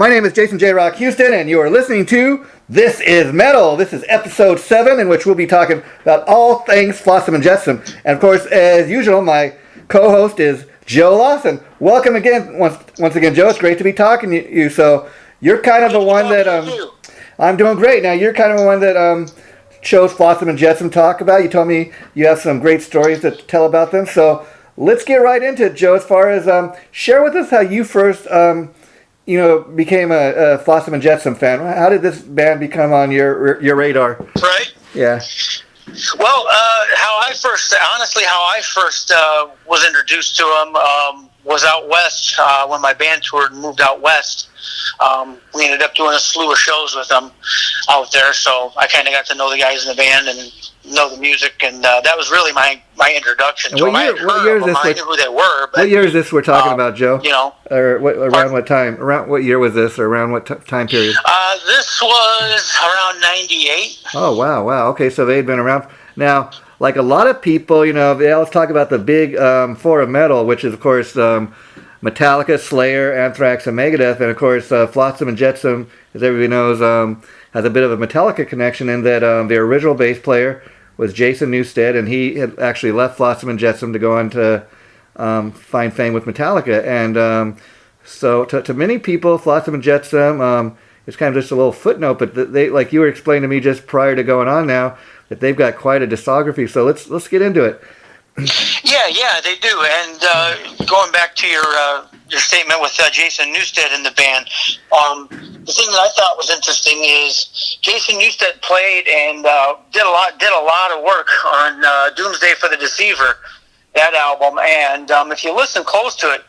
My name is Jason J. Rock Houston, and you are listening to This is Metal. This is episode 7, in which we'll be talking about all things Flotsam and Jetsam. And of course, as usual, my co-host is Joe Lawson. Welcome again, once again, Joe. It's great to be talking to you. So you're kind of the one that I'm doing great. Now you're kind of the one that chose Flotsam and Jetsam to talk about. You told me you have some great stories to tell about them. So let's get right into it, Joe. As far as share with us how you first became a Flotsam and Jetsam fan. How did this band become on your radar? Right. Yeah. Well, how I first was introduced to them was out west when my band toured and moved out west. We ended up doing a slew of shows with them out there, so I kind of got to know the guys in the band and know the music, and that was really my introduction to them. I knew who they were. But, what year is this we're talking about, Joe? Around what time? Around what year was this, or around what time period? This was around 98. Oh, wow. Okay, so they'd been around. Now, like a lot of people, they always talk about the big four of metal, which is, of course, Metallica, Slayer, Anthrax, and Megadeth. And, of course, Flotsam and Jetsam, as everybody knows, has a bit of a Metallica connection in that their original bass player was Jason Newstead, and he had actually left Flotsam and Jetsam to go on to find fame with Metallica. And so to many people, Flotsam and Jetsam is kind of just a little footnote, but they, like you were explaining to me just prior to going on now, that they've got quite a discography. So let's get into it. Yeah, they do. And going back to your statement with Jason Newstead in the band, the thing that I thought was interesting is Jason Newstead played and did a lot of work on Doomsday for the Deceiver, that album. And if you listen close to it,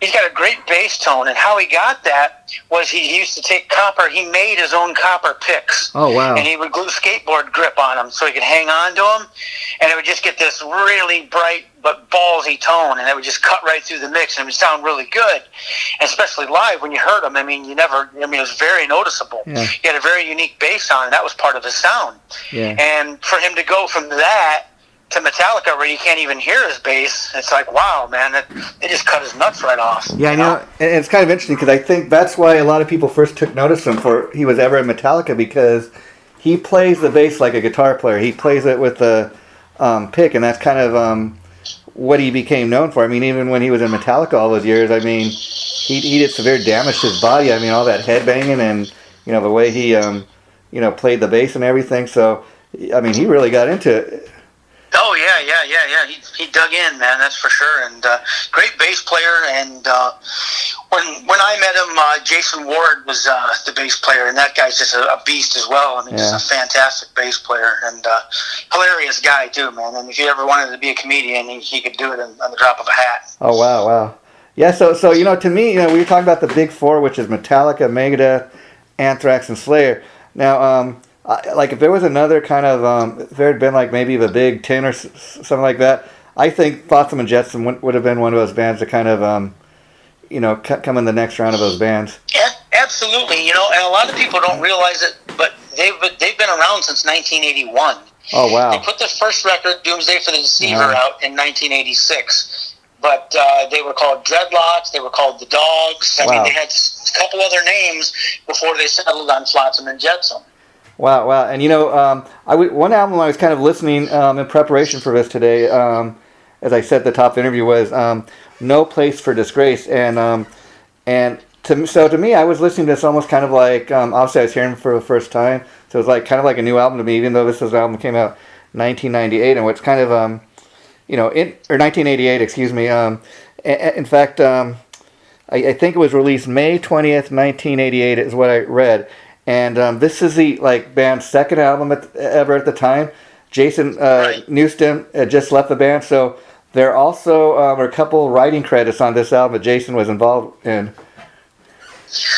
he's got a great bass tone, and how he got that was he used to take copper. He made his own copper picks. Oh, wow. And he would glue skateboard grip on them so he could hang on to them, and it would just get this really bright but ballsy tone, and it would just cut right through the mix, and it would sound really good. And especially live, when you heard him, it was very noticeable. Yeah. He had a very unique bass sound, and that was part of his sound. Yeah. And for him to go from that to Metallica, where you can't even hear his bass, it's like, wow, man, it just cut his nuts right off. Yeah, I know, and it's kind of interesting because I think that's why a lot of people first took notice of him for he was ever in Metallica, because he plays the bass like a guitar player. He plays it with the pick, and that's kind of what he became known for. I mean, even when he was in Metallica all those years, I mean, he did severe damage to his body. I mean, all that headbanging and the way he played the bass and everything. So, I mean, he really got into it. Oh, yeah. He dug in, man, that's for sure. And great bass player. And when I met him, Jason Ward was the bass player, and that guy's just a beast as well. I mean, Just a fantastic bass player and hilarious guy, too, man. And if you ever wanted to be a comedian, he could do it on the drop of a hat. Oh, wow. Yeah, so to me, we were talking about the big four, which is Metallica, Megadeth, Anthrax, and Slayer. Now, like if there was another kind of, if there had been like maybe the Big 10 or something like that, I think Flotsam and Jetsam would have been one of those bands that kind of, come in the next round of those bands. Yeah, absolutely. And a lot of people don't realize it, but they've been around since 1981. Oh, wow. They put the first record, Doomsday for the Deceiver, out in 1986. But they were called Dreadlocks, they were called the Dogs. I mean, they had a couple other names before they settled on Flotsam and Jetsam. Wow. And one album I was kind of listening in preparation for this today, as I said at the top of the interview, was No Place For Disgrace. And to me, I was listening to this almost kind of like, obviously I was hearing it for the first time, so it was like kind of like a new album to me, even though this was an album that came out in 1998, and what's kind of, or 1988, excuse me. In fact, I think it was released May 20th, 1988 is what I read. And this is the band's second album ever at the time. Jason Newstead had just left the band, so there also were a couple writing credits on this album that Jason was involved in.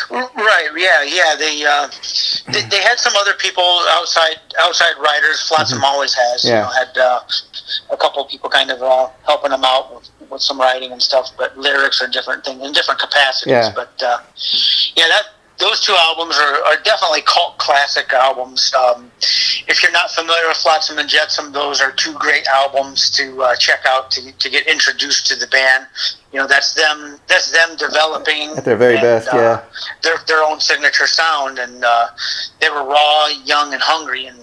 Right, yeah. They had some other people, outside writers. Flotsam always has. Had a couple of people kind of helping them out with some writing and stuff, but lyrics are different things in different capacities. Yeah. But those two albums are definitely cult classic albums. If you're not familiar with Flotsam and Jetsam, those are two great albums to check out to get introduced to the band. That's them developing at their very best, their own signature sound, and they were raw, young, and hungry, and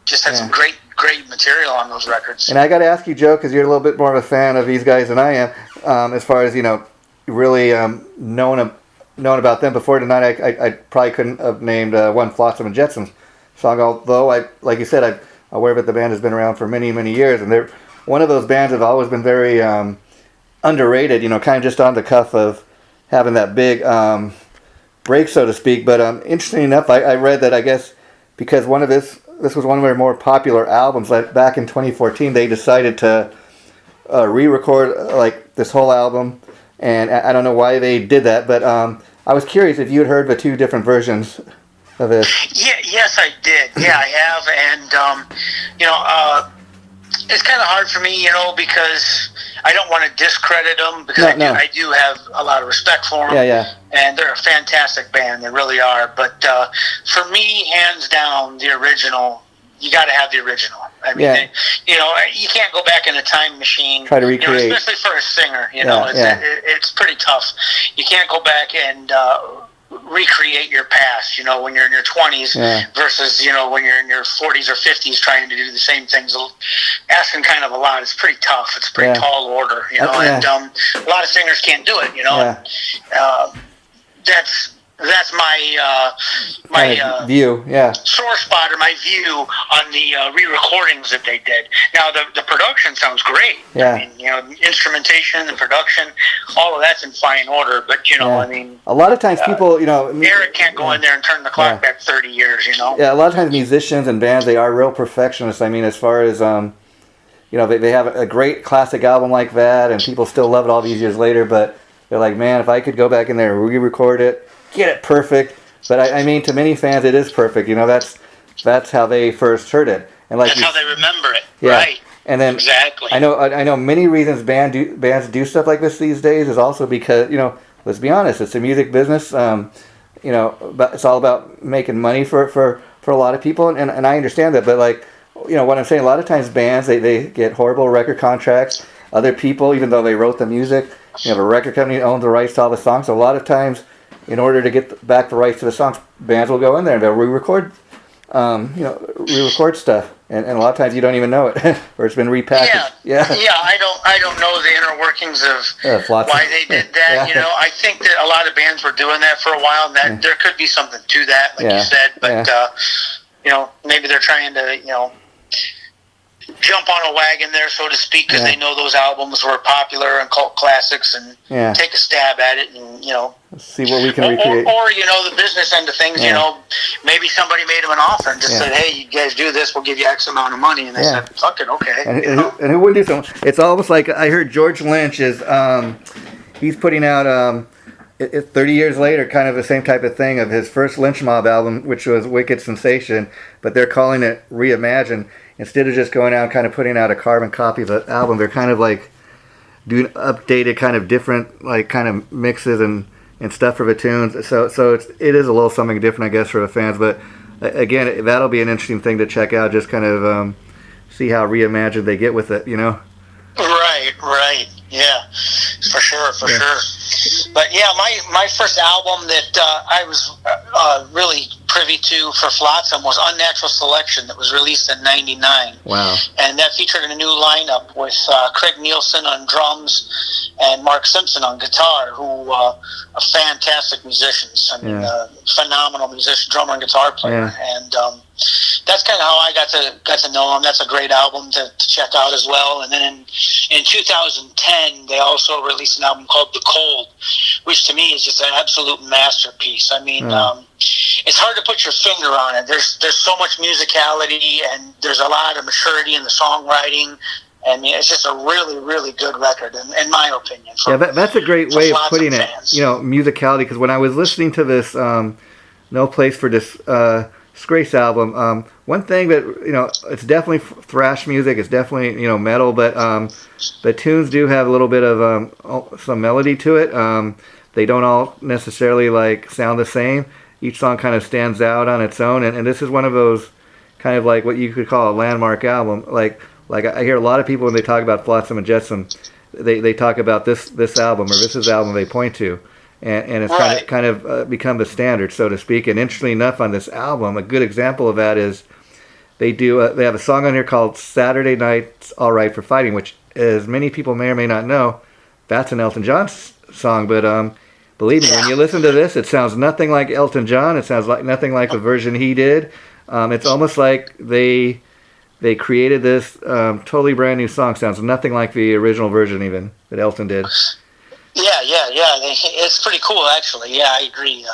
just had some great material on those records. And I got to ask you, Joe, because you're a little bit more of a fan of these guys than I am, as far as really knowing about them. Before tonight, I probably couldn't have named one Flotsam and Jetsam song, although like you said, I'm aware that the band has been around for many, many years, and they're one of those bands that have always been very underrated, kind of just on the cuff of having that big break, so to speak. But interesting enough, I read that, I guess, because this was one of their more popular albums, like back in 2014, they decided to re-record like this whole album, and I don't know why they did that, but I was curious if you had heard the two different versions of this. Yes, I did. Yeah, I have, and it's kind of hard for me, because I don't want to discredit them, because I do have a lot of respect for them. Yeah. And they're a fantastic band, they really are. But for me, hands down, the original. You got to have the original. I mean, you can't go back in a time machine. Try to recreate, especially for a singer. It's pretty tough. You can't go back and recreate your past, when you're in your 20s versus, when you're in your 40s or 50s trying to do the same things. Asking kind of a lot. It's pretty tough. It's a pretty tall order, and a lot of singers can't do it, That's my view, sore spot, or my view on the re-recordings that they did. Now the production sounds great. I mean, instrumentation, the production, all of that's in fine order. But I mean, a lot of times people, Eric can't go in there and turn the clock back 30 years. Yeah, a lot of times musicians and bands, they are real perfectionists. I mean, as far as they have a great classic album like that, and people still love it all these years later. But they're like, man, if I could go back in there and re-record it, get it perfect. But I mean, to many fans, it is perfect. That's how they first heard it, and that's how they remember it. Right. And then exactly. I know many reasons bands do stuff like this these days is also because let's be honest, it's a music business. But it's all about making money for a lot of people, and I understand that. But what I'm saying, a lot of times bands they get horrible record contracts. Other people, even though they wrote the music, a record company owns the rights to all the songs. So a lot of times, in order to get back the rights to the songs, bands will go in there and they'll re-record, stuff, and a lot of times you don't even know it, or it's been repackaged. I don't know the inner workings of why they did that. I think that a lot of bands were doing that for a while, and that there could be something to that, like you said. But maybe they're trying to jump on a wagon there, so to speak, because they know those albums were popular and cult classics, and take a stab at it, and see what we can recreate. Or the business end of things. Maybe somebody made them an offer and just said, "Hey, you guys do this, we'll give you X amount of money," and they said, "Fuck it, okay." And who wouldn't do something? It's almost like I heard George Lynch is he's putting out 30 years later, kind of the same type of thing of his first Lynch Mob album, which was Wicked Sensation, but they're calling it Reimagined. Instead of just going out and kind of putting out a carbon copy of the album, they're kind of like doing updated, kind of different, like kind of mixes and stuff for the tunes. So it is a little something different, I guess, for the fans. But again, that'll be an interesting thing to check out. Just kind of see how reimagined they get with it, Right. Yeah, for sure. But yeah, my first album that I was really privy to for Flotsam was Unnatural Selection, that was released in '99. Wow. And that featured a new lineup with Craig Nielsen on drums and Mark Simpson on guitar, who are fantastic musicians. I mean, phenomenal musician, drummer and guitar player. Yeah. And that's kind of how I got to know them. That's a great album to check out as well. And then in 2010, they also released an album called The Cold, which to me is just an absolute masterpiece. I mean, it's hard to put your finger on it. There's so much musicality, and there's a lot of maturity in the songwriting. I mean, it's just a really, really good record, in my opinion. That's a great way of putting it. Musicality. Because when I was listening to this No Place For Disgrace album, one thing that it's definitely thrash music. It's definitely metal, but the tunes do have a little bit of some melody to it. They don't all necessarily sound the same, each song kind of stands out on its own, and this is one of those kind of like what you could call a landmark album. Like I hear a lot of people when they talk about Flotsam and Jetsam, they talk about this album, or this is the album they point to, and it's Right. kind of become the standard, so to speak. And interestingly enough, on this album, a good example of that is they have a song on here called "Saturday Night's All Right for Fighting," which, as many people may or may not know, that's an Elton John song. But believe me, when you listen to this, it sounds nothing like Elton John. It sounds like nothing like the version he did. It's almost like they created this totally brand new song. Sounds nothing like the original version even that Elton did. Yeah. It's pretty cool, actually. Yeah, I agree.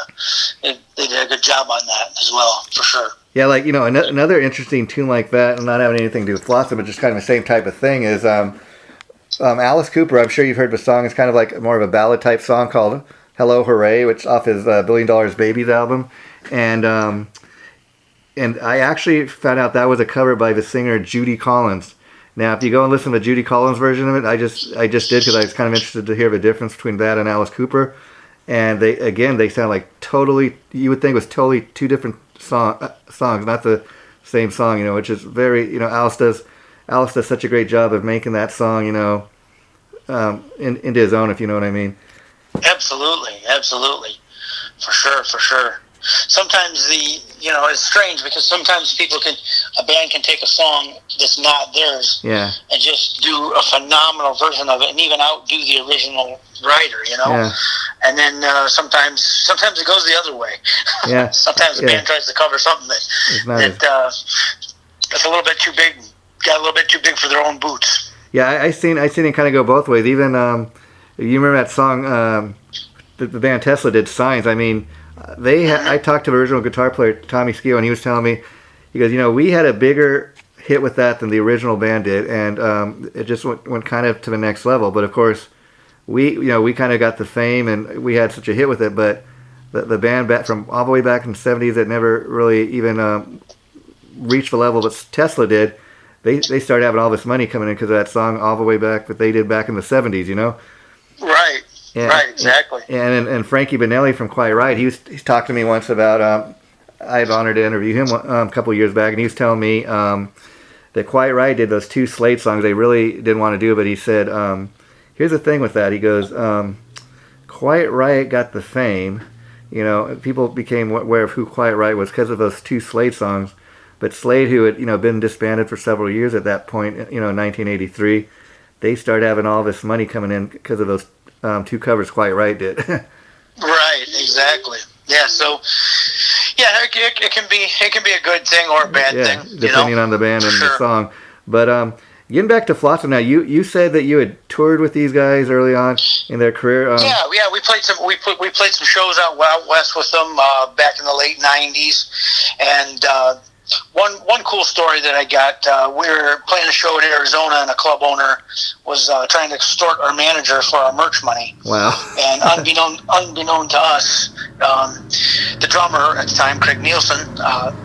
They did a good job on that as well, for sure. Yeah, like, you know, another interesting tune like that, and not having anything to do with Flotsam, but just kind of the same type of thing, is Alice Cooper. I'm sure you've heard the song. It's kind of like more of a ballad type song called "Hello Hooray," which is off his $1 Billion Babies album, and I actually found out that was a cover by the singer Judy Collins. Now, if you go and listen to the Judy Collins version of it, I just did because I was kind of interested to hear the difference between that and Alice Cooper, and they sound like totally. You would think it was totally two different songs, not the same song, you know, which is very, you know, Alice does such a great job of making that song, you know, into his own, if you know what I mean. Absolutely, for sure. Sometimes it's strange because sometimes a band can take a song that's not theirs, Yeah. and just do a phenomenal version of it, and even outdo the original writer, you know. Yeah. And then sometimes it goes the other way. Yeah. Sometimes the band tries to cover something that's a little bit too big, got a little bit too big for their own boots. Yeah, I seen it kind of go both ways. Even you remember that song the band Tesla did, "Signs." I mean, I talked to the original guitar player Tommy Skio, and he was telling me, he goes, you know, we had a bigger hit with that than the original band did, and it just went kind of to the next level. But of course, we kind of got the fame, and we had such a hit with it. But the band back from all the way back in the '70s that never really even reached the level that Tesla did. They started having all this money coming in because of that song all the way back that they did back in the '70s. You know. Right. Yeah, right, exactly. And Frankie Benelli from Quiet Riot, he's talked to me once about, I had the honor to interview him a couple of years back, and he was telling me that Quiet Riot did those two Slade songs they really didn't want to do, but he said, here's the thing with that. He goes, Quiet Riot got the fame, you know, people became aware of who Quiet Riot was because of those two Slade songs, but Slade, who had, you know, been disbanded for several years at that point, you know, in 1983, they started having all this money coming in because of those two covers Quiet Riot did. Right, exactly. Yeah, so it can be a good thing or a bad thing, depending on the band and the song. But getting back to Flotsam now, you said that you had toured with these guys early on in their career. We played some shows out west with them back in the late '90s, and one cool story that I got, we were playing a show in Arizona, and a club owner was trying to extort our manager for our merch money. Wow. And unbeknown to us, the drummer at the time, Craig Nielsen,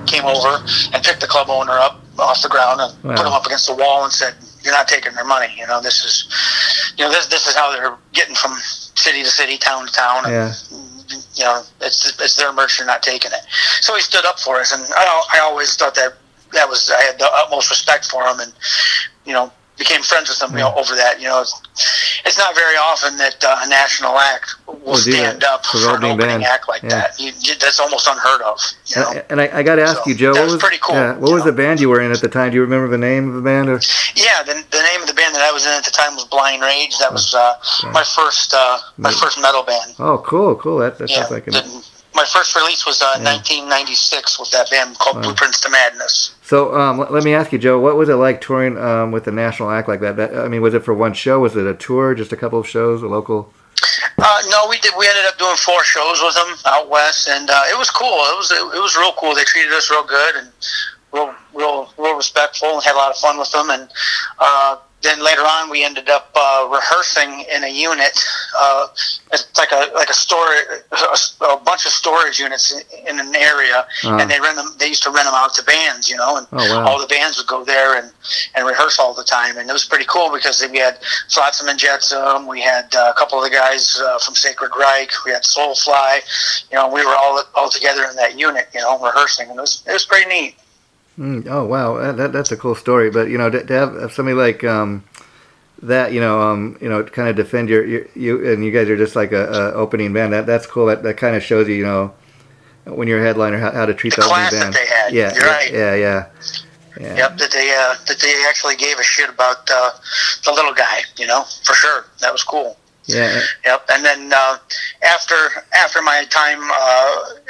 came over and picked the club owner up off the ground and put him up against the wall and said, "You're not taking their money. You know, this is how they're getting from city to city, town to town." And, you know, it's their merch, you're not taking it. So he stood up for us, and I always thought that was, I had the utmost respect for him, and, you know, became friends with him, you know, over that. You know, it's not very often that a national act will stand up for an opening act like that. That's almost unheard of. You know? And I got to ask you, Joe, what was pretty cool. What was the band you were in at the time? Do you remember the name of the band? Or? Yeah, the name of the band that I was in at the time was Blind Rage. That was my first metal band. Oh, cool. That sounds like my first release was 1996 with that band called Blueprints to Madness. So let me ask you, Joe, what was it like touring with a national act like that? I mean, was it for one show? Was it a tour, just a couple of shows, a local? No, we did. We ended up doing 4 shows with them out west, and it was cool. It was real cool. They treated us real good and real respectful, and had a lot of fun with them. And then later on, we ended up rehearsing in a unit. It's like a storage, a bunch of storage units in an area, and they rent them. They used to rent them out to bands, and all the bands would go there and rehearse all the time. And it was pretty cool because we had Flotsam And Jetsam. We had a couple of the guys from Sacred Reich. We had Soulfly. We were all together in that unit, rehearsing, and it was pretty neat. Oh wow, that's a cool story. But to have somebody like that, kind of defend you and you guys are just like a opening band. That's cool. That kind of shows you, when you're a headliner how to treat the opening band. That they had. Yeah, you're right. Yeah. Yep, that they actually gave a shit about the little guy. For sure, that was cool. Yeah. Yep. And then after my time,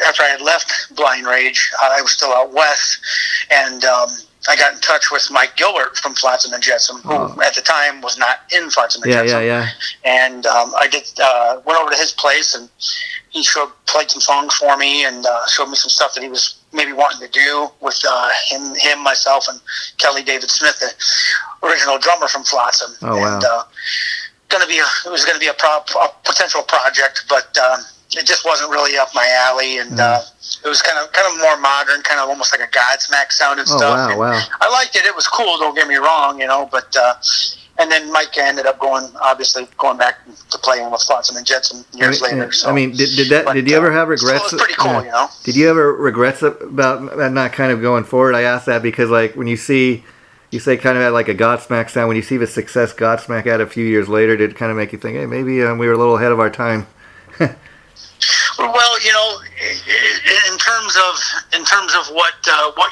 after I had left Blind Rage, I was still out west, and I got in touch with Mike Gilbert from Flotsam And Jetsam, who at the time was not in Flotsam And Jetsam. Yeah. And I went over to his place, and he played some songs for me, and showed me some stuff that he was maybe wanting to do with him, myself, and Kelly David Smith, the original drummer from Flotsam. Oh wow. And, it was going to be a potential project, but it just wasn't really up my alley, and it was kind of more modern, kind of almost like a Godsmack sound and stuff. Oh wow! I liked it; it was cool. Don't get me wrong, but and then Mike ended up going back to playing with Flotsam And Jetsam years later. So, did you ever have regrets? So it was pretty cool, Did you ever regrets about not kind of going forward? I asked that because when you say kind of had like a Godsmack sound. When you see the success Godsmack had a few years later, did it kind of make you think, hey, maybe we were a little ahead of our time? Well, in terms of what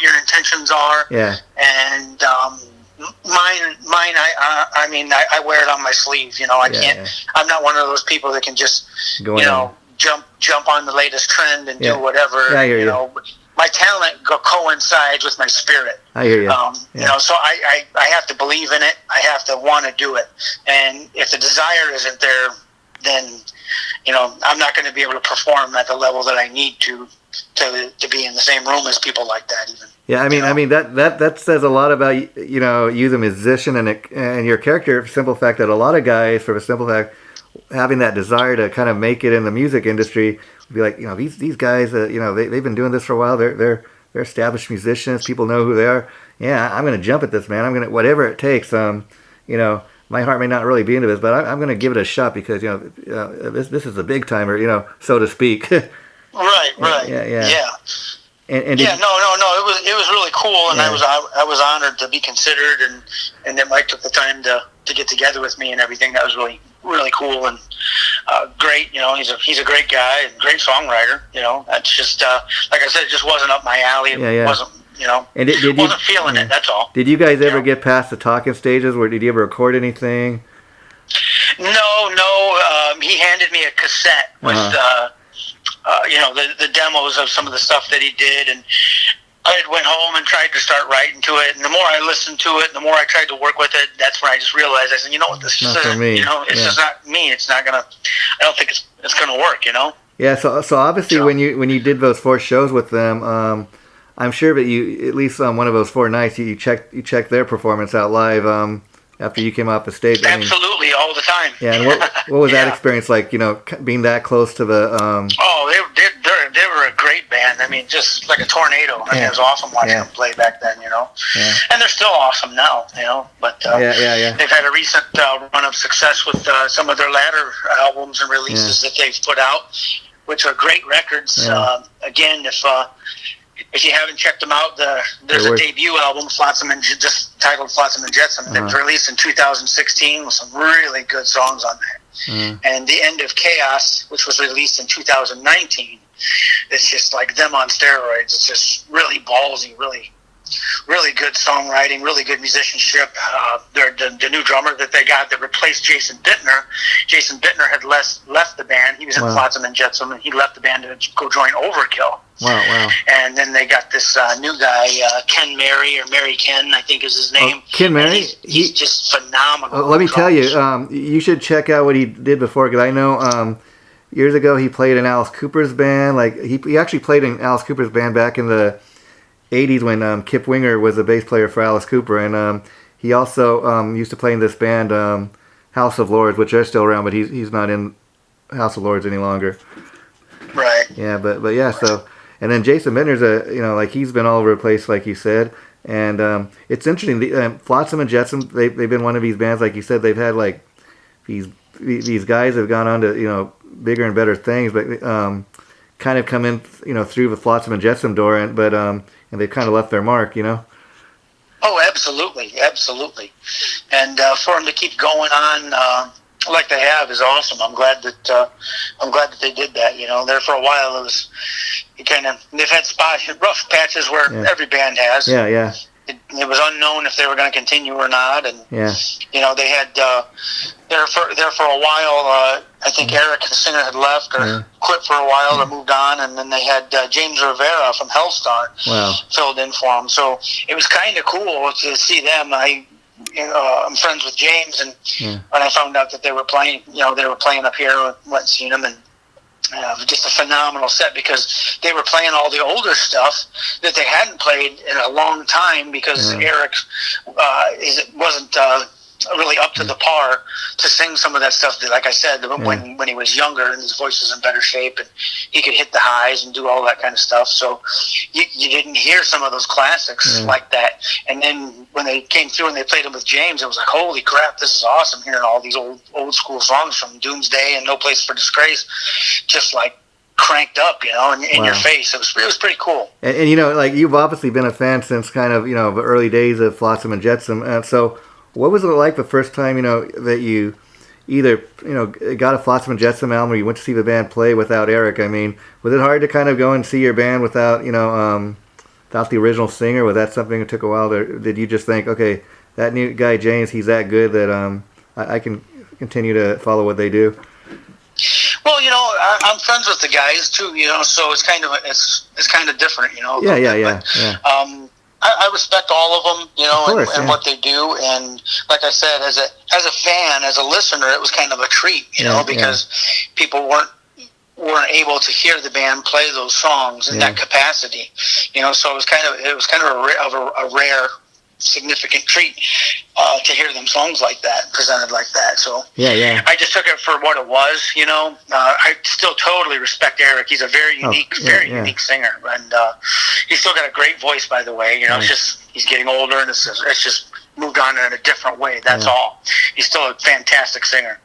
your intentions are, and mine, I wear it on my sleeve. I can't. I'm not one of those people that can just jump on the latest trend and do whatever. Yeah, I hear you. My talent coincides with my spirit. I hear you. So I have to believe in it. I have to want to do it. And if the desire isn't there, then, I'm not going to be able to perform at the level that I need to be in the same room as people like that even. Yeah, I mean that says a lot about you the musician and your character. For the simple fact that a lot of guys, for the simple fact, having that desire to kind of make it in the music industry, would be like, these guys, they've been doing this for a while. They're established musicians. People know who they are. Yeah, I'm going to jump at this, man. I'm going to whatever it takes. My heart may not really be into this, but I'm going to give it a shot because this is a big timer, so to speak. Right. Yeah. And no. It was really cool, and I was honored to be considered, and that Mike took the time to get together with me and everything. That was really, really cool and great. He's a great guy and great songwriter. That's just like I said, it just wasn't up my alley. It wasn't. And wasn't feeling it. That's all. Did you guys ever get past the talking stages? Did you ever record anything? No. He handed me a cassette with the demos of some of the stuff that he did, and I went home and tried to start writing to it. And the more I listened to it, and the more I tried to work with it, that's when I just realized, I said, this is for me. It's just not me. It's not gonna. I don't think it's gonna work. Yeah. So obviously, when you did those 4 shows with them, I'm sure that you, at least on one of those 4 nights, you checked their performance out live after you came off the stage. Absolutely, all the time. Yeah, and what was that experience like? Being that close to the. They were a great band. Just like a tornado. It was awesome watching them play back then. And they're still awesome now. But they've had a recent run of success with some of their latter albums and releases that they've put out, which are great records. Again, if you haven't checked them out, there's a debut album, just titled Flotsam And Jetsam, that was released in 2016 with some really good songs on there. And The End of Chaos, which was released in 2019, it's just like them on steroids. It's just really ballsy, really, really good songwriting, really good musicianship. The new drummer that they got that replaced Jason Bittner. Jason Bittner had left the band. He was in Flotsam And Jetsam, and he left the band to go join Overkill. Wow. And then they got this new guy, Ken Mary, or Mary Ken, I think is his name. Ken Mary? He's just phenomenal. Let me tell you, you should check out what he did before, because I know years ago he played in Alice Cooper's band. Like he actually played in Alice Cooper's band back in the 80s when Kip Winger was the bass player for Alice Cooper, and he also used to play in this band, House of Lords, which are still around, but he's not in House of Lords any longer. Right. Yeah, but yeah, so, and then Jason Bittner's like he's been all over the place, like you said, and it's interesting. The Flotsam and Jetsam, they've been one of these bands, like you said, they've had like these guys have gone on to bigger and better things, but kind of come in through the Flotsam and Jetsam door, and they've kind of left their mark, Oh, absolutely, absolutely. And for them to keep going on like they have is awesome. I'm glad that they did that. There for a while they've had rough patches where every band has. Yeah, yeah. It was unknown if they were going to continue or not, and they had there for a while. I think Eric, the singer, had left or quit for a while or moved on, and then they had James Rivera from Hellstar filled in for them. So it was kind of cool to see them. I'm friends with James, and when I found out that they were playing, they were playing up here, I went and seen them, and just a phenomenal set because they were playing all the older stuff that they hadn't played in a long time because Eric wasn't really up to the par to sing some of that stuff that, like I said, when he was younger and his voice was in better shape and he could hit the highs and do all that kind of stuff. So you didn't hear some of those classics like that. And then when they came through and they played them with James, it was like, holy crap, this is awesome, hearing all these old school songs from Doomsday and No Place for Disgrace just like cranked up, in your face. It was pretty cool. And like you've obviously been a fan since kind of, the early days of Flotsam and Jetsam. And so what was it like the first time, that you either, got a Flotsam and Jetsam album or you went to see the band play without Eric? I mean, was it hard to kind of go and see your band without, without the original singer? Was that something that took a while? Did you just think, okay, that new guy, James, he's that good that I can continue to follow what they do? Well, I'm friends with the guys too, so it's kind of different, Yeah. I respect all of them, and what they do. And like I said, as a fan, as a listener, it was kind of a treat, because people weren't able to hear the band play those songs in that capacity, So it was kind of a rare, significant treat to hear them songs like that presented like that. So I just took it for what it was. I still totally respect Eric. He's a very unique, unique singer, and he's still got a great voice. By the way, it's just he's getting older, and it's just moved on in a different way. That's all. He's still a fantastic singer,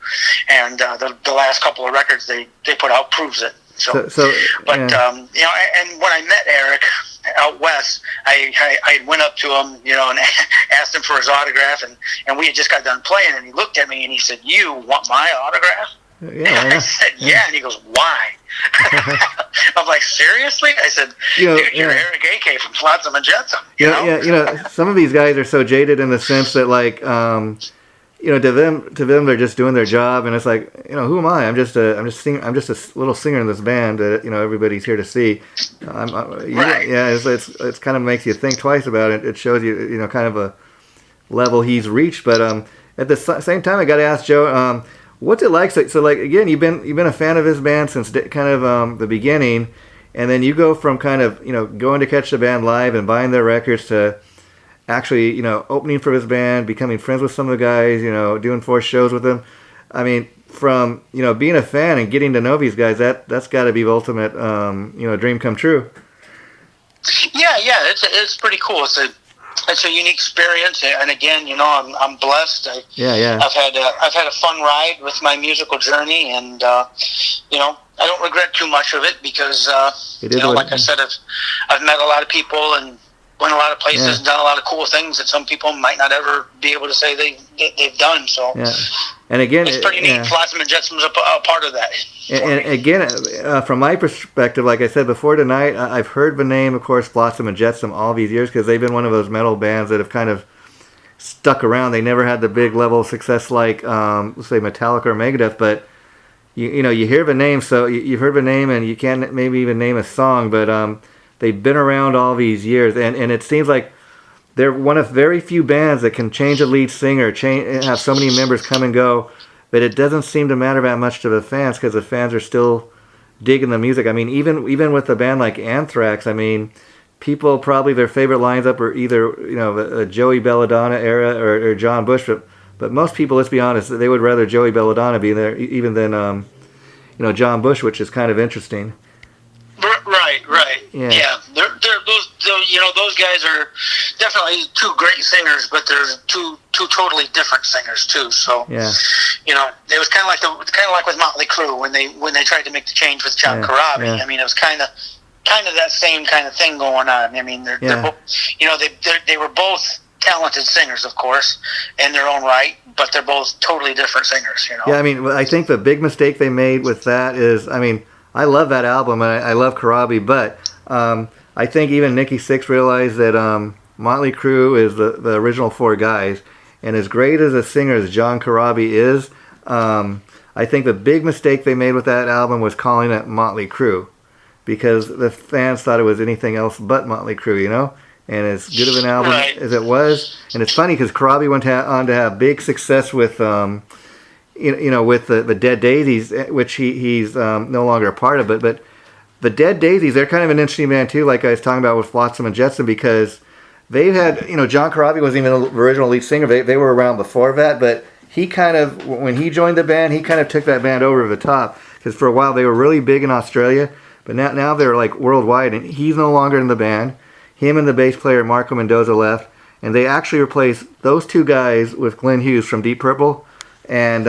and the last couple of records they put out proves it. And when I met Eric out west, I went up to him, and asked him for his autograph, and we had just got done playing, and he looked at me and he said, "You want my autograph?" Yeah. I said, "Yeah," and he goes, "Why?" I'm like, "Seriously?" I said, "Dude, you're Eric A.K. from Flotsam and Jetsam." Yeah. Some of these guys are so jaded in the sense that, like, to them, they're just doing their job, and it's like, who am I? I'm just a little singer in this band that everybody's here to see. It's kind of makes you think twice about it. It shows you kind of a level he's reached. But at the same time, I got to ask Joe, what's it like? So like again, you've been a fan of his band since kind of the beginning, and then you go from kind of going to catch the band live and buying their records to actually, opening for his band, becoming friends with some of the guys, doing 4 shows with them. I mean, from, being a fan and getting to know these guys, that's got to be the ultimate, dream come true. Yeah, it's pretty cool. It's a unique experience, and again, I'm blessed. I've had a fun ride with my musical journey, and I don't regret too much of it because, like I said, I've met a lot of people and went a lot of places and done a lot of cool things that some people might not ever be able to say they've done. So, and again, it's pretty neat. Flotsam and Jetsam's a part of that. And again, from my perspective, like I said before tonight, I've heard the name, of course, Flotsam and Jetsam all these years because they've been one of those metal bands that have kind of stuck around. They never had the big level of success like, let's say, Metallica or Megadeth, but you hear the name, so you've heard the name, and you can't maybe even name a song, but they've been around all these years, and it seems like they're one of very few bands that can change a lead singer, have so many members come and go, but it doesn't seem to matter that much to the fans because the fans are still digging the music. I mean, even with a band like Anthrax, I mean, people probably their favorite lines up are either a Joey Belladonna era or John Bush, but most people, let's be honest, they would rather Joey Belladonna be there even than John Bush, which is kind of interesting. Right. Yeah. They're those guys are definitely two great singers, but they're two totally different singers too. So yeah. It was kind of like with Motley Crue when they tried to make the change with John Corabi. Yeah. I mean, it was kind of that same kind of thing going on. I mean, they're both, they were both talented singers, of course, in their own right, but they're both totally different singers. Yeah, I mean, I think the big mistake they made with that is, I mean, I love that album and I love Corabi, but I think even Nikki Sixx realized that Motley Crue is the original four guys, and as great as a singer as John Corabi is, I think the big mistake they made with that album was calling it Motley Crue, because the fans thought it was anything else but Motley Crue, and as good of an album as it was. And it's funny because Corabi went on to have big success with with the Dead Daisies, which he's no longer a part of, but the Dead Daisies, they're kind of an interesting band too, like I was talking about with Flotsam and Jetsam, because they've had, John Corabi wasn't even the original lead singer. They were around before that, but he kind of, when he joined the band, he kind of took that band over the top, because for a while they were really big in Australia, but now they're like worldwide, and he's no longer in the band. Him and the bass player Marco Mendoza left, and they actually replaced those two guys with Glenn Hughes from Deep Purple, and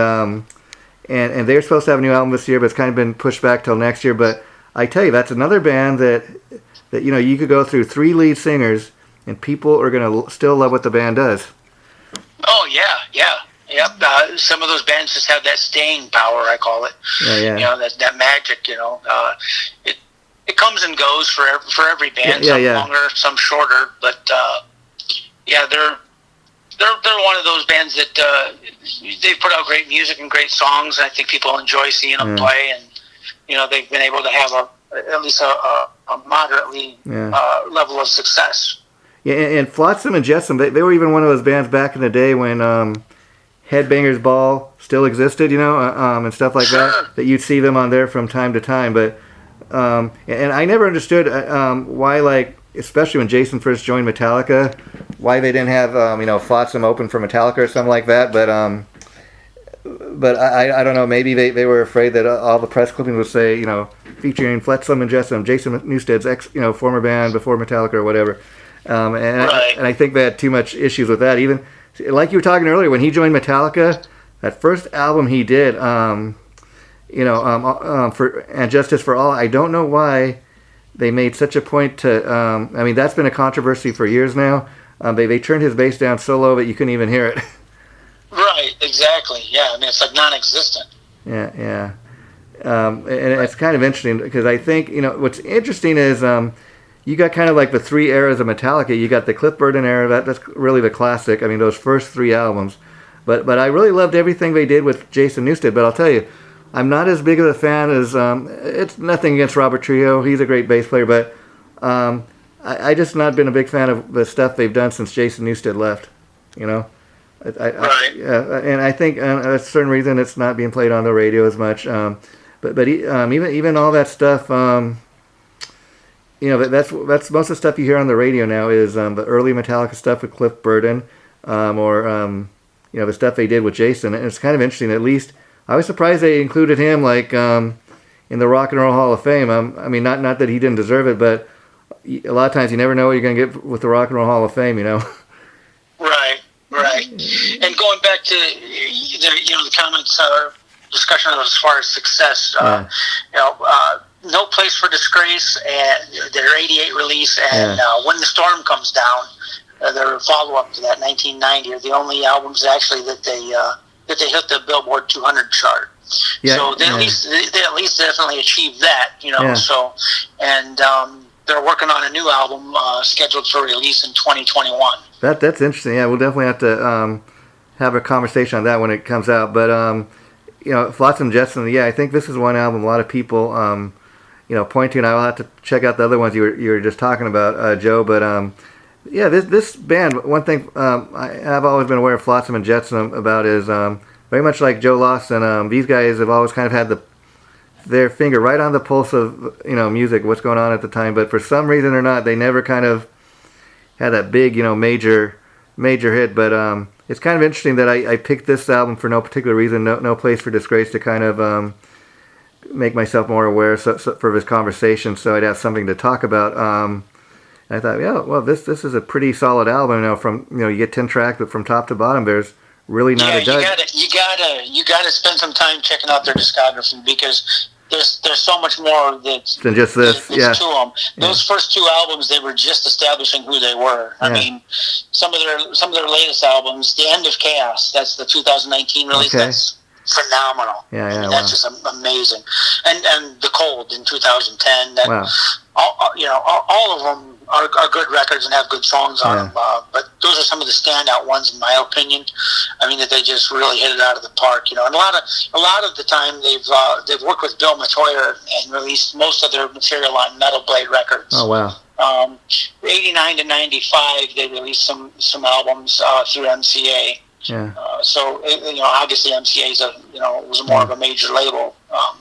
they're supposed to have a new album this year, but it's kind of been pushed back till next year. But I tell you, that's another band that you could go through 3 lead singers, and people are going to still love what the band does. Oh yeah. Some of those bands just have that staying power, I call it. Yeah. That magic. It comes and goes for every band. Some longer, some shorter, but they're one of those bands that they put out great music and great songs, and I think people enjoy seeing them play, and they've been able to have at least a moderately level of success. Yeah, and Flotsam and Jetsam, they were even one of those bands back in the day when Headbangers Ball still existed, and stuff like that you'd see them on there from time to time. But and I never understood why, like, especially when Jason first joined Metallica, why they didn't have Flotsam open for Metallica or something like that. But I don't know, maybe they were afraid that all the press clippings would say, featuring Flotsam and Jetsam, Jason Newstead's former band before Metallica or whatever. And I think they had too much issues with that. Even like you were talking earlier, when he joined Metallica, that first album he did, for And Justice for All, I don't know why they made such a point to. That's been a controversy for years now. They turned his bass down so low that you couldn't even hear it. Right, exactly. Yeah, it's like non-existent. Yeah. And it's kind of interesting because I think, what's interesting is you got kind of like the 3 eras of Metallica. You got the Cliff Burton era, that's really the classic. Those first 3 albums. But I really loved everything they did with Jason Newstead. But I'll tell you, I'm not as big of a fan as, it's nothing against Robert Trujillo. He's a great bass player, but I just not been a big fan of the stuff they've done since Jason Newstead left, Right. And I think that's a certain reason it's not being played on the radio as much. But even all that stuff, that's most of the stuff you hear on the radio now is the early Metallica stuff with Cliff Burton, or the stuff they did with Jason. And it's kind of interesting. At least I was surprised they included him in the Rock and Roll Hall of Fame. Not that he didn't deserve it, but a lot of times you never know what you're going to get with the Rock and Roll Hall of Fame. Right. And going back to the comments discussion as far as success, No Place For Disgrace and their '88 release, and When the Storm Comes Down, their follow-up to that 1990, are the only albums actually that they hit the Billboard 200 chart. So they at least definitely achieved that, So, and they're working on a new album scheduled for release in 2021. That's interesting. Yeah, we'll definitely have to have a conversation on that when it comes out. But Flotsam and Jetsam, I think this is one album a lot of people point to, and I'll have to check out the other ones you were just talking about, Joe. But this band, one thing I've always been aware of Flotsam and Jetsam about is very much like Joe Lawson. These guys have always kind of had their finger right on the pulse of music, what's going on at the time. But for some reason or not, they never kind of had that big major hit. But it's kind of interesting that I picked this album for no particular reason, no Place for Disgrace, to kind of make myself more aware for this conversation, so I'd have something to talk about. And I thought, yeah, well, this is a pretty solid album. From you get 10 tracks, but from top to bottom, there's really not a dud. You gotta spend some time checking out their discography, because there's so much more than just this. To them. Those first two albums, they were just establishing who they were. I mean, some of their latest albums, The End of Chaos, that's the 2019 release. Okay. That's phenomenal. That's just amazing. And The Cold in 2010. All of them are good records and have good songs on them. But those are some of the standout ones, in my opinion. I mean, that they just really hit it out of the park. And a lot of the time they've worked with Bill Metoyer and released most of their material on Metal Blade Records. Oh wow. 89 to 95, they released some albums through MCA. Yeah. Obviously MCA's was more of a major label. I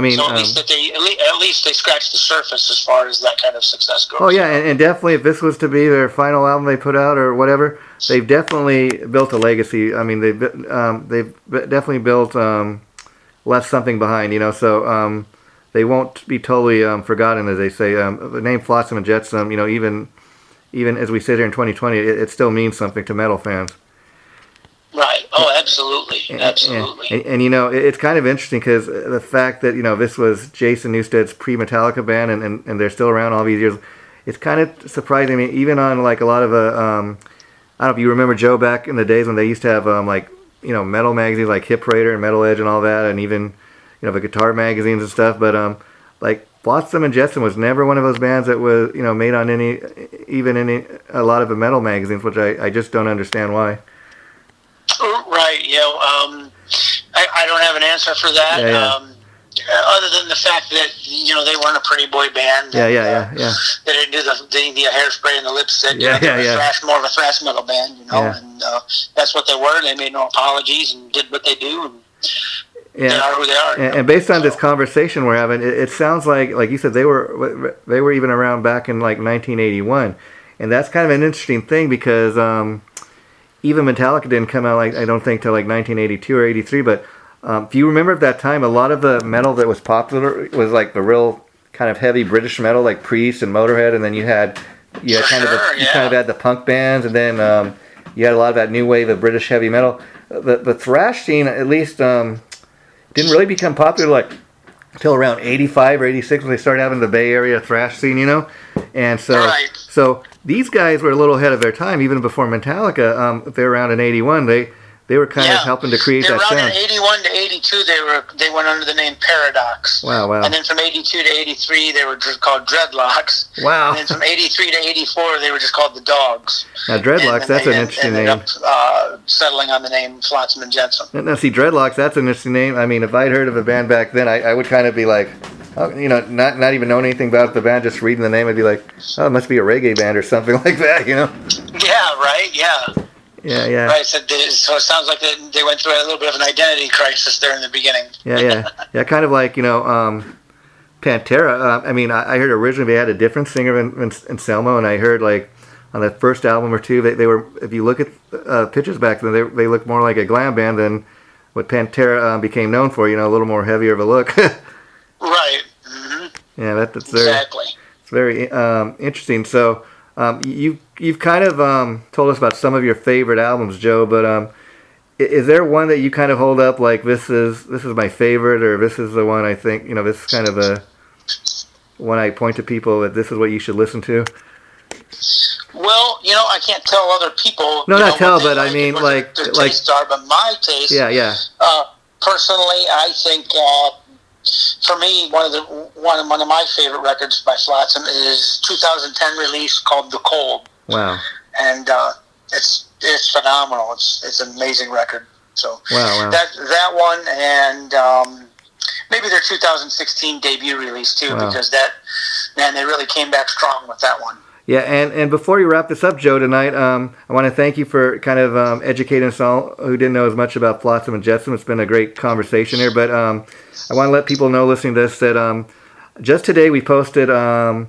mean, so at least they scratched the surface as far as that kind of success goes. Oh yeah, and definitely, if this was to be their final album they put out or whatever, they've definitely built a legacy. I mean, they've definitely built left something behind. So they won't be totally forgotten, as they say. The name Flotsam And Jetsam, even as we sit here in 2020, it still means something to metal fans. Right. Oh, absolutely. Absolutely. And it's kind of interesting, because the fact that, this was Jason Newstead's pre-Metallica band, and they're still around all these years, it's kind of surprising. I mean, even on, like, a lot of, I don't know if you remember, Joe, back in the days when they used to have, metal magazines like Hip Raider and Metal Edge and all that, and even, the guitar magazines and stuff, but, like, Flotsam And Jetsam was never one of those bands that was, made on a lot of the metal magazines, which I just don't understand why. Right, I don't have an answer for that. Other than the fact that they weren't a pretty boy band. They didn't do the hairspray and the lipstick. More of a thrash metal band, and that's what they were. They made no apologies and did what they do. And they are who they are. And based on this conversation we're having, it sounds like you said, they were even around back in like 1981, and that's kind of an interesting thing, because. Even Metallica didn't come out, I don't think, till like 1982 or 83. But if you remember at that time, a lot of the metal that was popular was like the real kind of heavy British metal, like Priest and Motorhead, and then you kind of had the punk bands, and then you had a lot of that new wave of British heavy metal. The thrash scene, at least, didn't really become popular until around 85 or 86, when they started having the Bay Area thrash scene, and so these guys were a little ahead of their time, even before Metallica. If they were around in 81, they were kind of helping to create that sound. Around in 81 to 82, they went under the name Paradox. Wow. And then from 82 to 83, they were just called Dreadlocks. Wow. And then from 83 to 84, they were just called the Dogs. Now Dreadlocks, that's an interesting name. Up, settling on the name Flotsam And Jetsam. Now see, Dreadlocks, that's an interesting name. I mean, if I'd heard of a band back then, I would kind of be like, not even knowing anything about the band, just reading the name, I'd be like, oh, it must be a reggae band or something like that, Yeah, right, yeah. Yeah. Right, so it sounds like they went through a little bit of an identity crisis there in the beginning. Yeah, kind of like, Pantera. I mean, I heard originally they had a different singer in Anselmo, and I heard, like, on the first album or two, they were, if you look at pictures back then, they looked more like a glam band than what Pantera became known for, a little more heavier of a look. Right. Mm-hmm. Yeah, that's very, exactly. It's very interesting. So you've kind of told us about some of your favorite albums, Joe. But is there one that you kind of hold up like this is my favorite, or this is the one I think this is kind of a one I point to people that this is what you should listen to? Well, I can't tell other people. No, not tell, but I mean like their tastes are, but my taste. Yeah. Personally, I think. For me, one of my favorite records by Flotsam is 2010 release called The Cold. Wow. And it's phenomenal. It's an amazing record. So wow. That one, and maybe their 2016 debut release too, because they really came back strong with that one. Yeah, and before we wrap this up, Joe, tonight, I want to thank you for kind of educating us all who didn't know as much about Flotsam and Jetsam. It's been a great conversation here, but I want to let people know listening to this that just today we posted the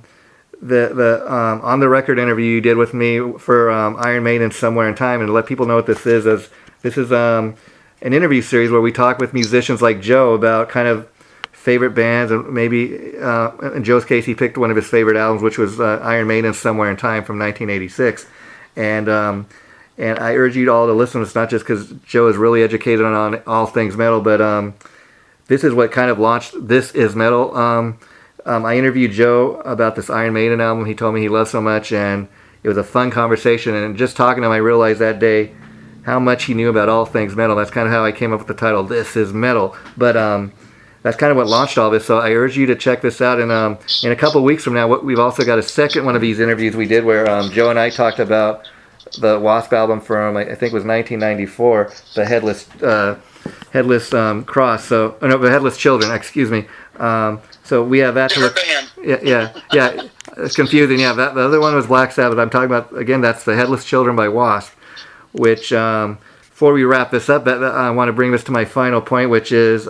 on the record interview you did with me for Iron Maiden Somewhere in Time, and to let people know what this is. As this is an interview series where we talk with musicians like Joe about kind of favorite bands, and maybe in Joe's case he picked one of his favorite albums, which was Iron Maiden Somewhere in Time from 1986, and I urge you all to listen. It's not just because Joe is really educated on all things metal, but this is what kind of launched This Is Metal. I interviewed Joe about this Iron Maiden album he told me he loved so much, and it was a fun conversation, and just talking to him I realized that day how much he knew about all things metal. That's kind of how I came up with the title This Is Metal, but that's kind of what launched all this. So I urge you to check this out. And in a couple of weeks from now, we've also got a second one of these interviews we did where Joe and I talked about the Wasp album from, I think it was 1994, the Headless Cross. So, no, the Headless Children, excuse me. So we have that to look. Yeah. It's confusing. Yeah, the other one was Black Sabbath. I'm talking about, again, that's the Headless Children by Wasp, which, before we wrap this up, I want to bring this to my final point, which is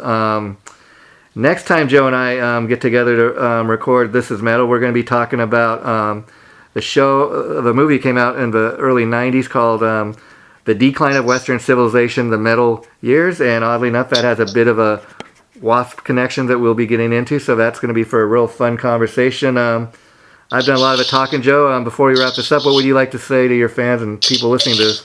next time Joe and I get together to record This Is Metal, we're going to be talking about the movie came out in the early 90s called The Decline of Western Civilization, The Metal Years, and oddly enough that has a bit of a Wasp connection that we'll be getting into, so that's going to be for a real fun conversation. I've done a lot of the talking, Joe. Before we wrap this up, what would you like to say to your fans and people listening to this?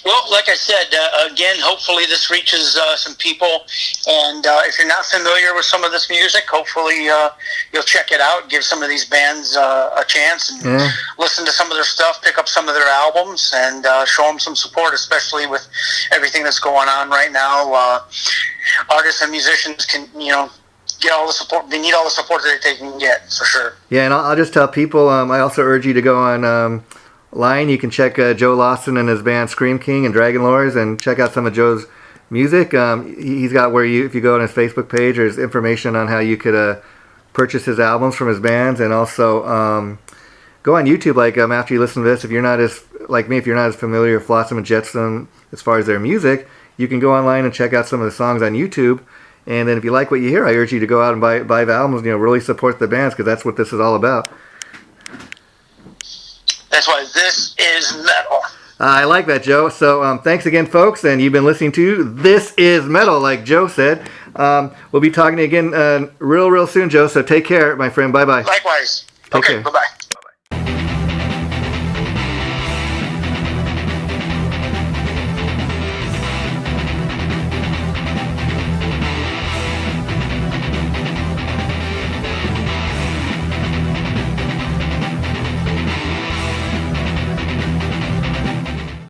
Well, like I said, again, hopefully this reaches some people. And if you're not familiar with some of this music, hopefully you'll check it out, give some of these bands a chance, and listen to some of their stuff, pick up some of their albums, and show them some support, especially with everything that's going on right now. Artists and musicians can, get all the support. They need all the support that they can get, for sure. Yeah, and I'll just tell people, I also urge you to go on line. You can check Joe Lawson and his band Scream King and Dragon Lords and check out some of Joe's music. He's got if you go on his Facebook page, there's information on how you could purchase his albums from his bands, and also go on YouTube. Like after you listen to this, if you're not as like me, if you're not as familiar with Flotsam and Jetsam as far as their music, you can go online and check out some of the songs on YouTube. And then if you like what you hear, I urge you to go out and buy the albums. Really support the bands, because that's what this is all about. That's why this is metal. I like that, Joe. So thanks again, folks. And you've been listening to This Is Metal, like Joe said. We'll be talking again real soon, Joe. So take care, my friend. Bye-bye. Likewise. Take care. Bye-bye.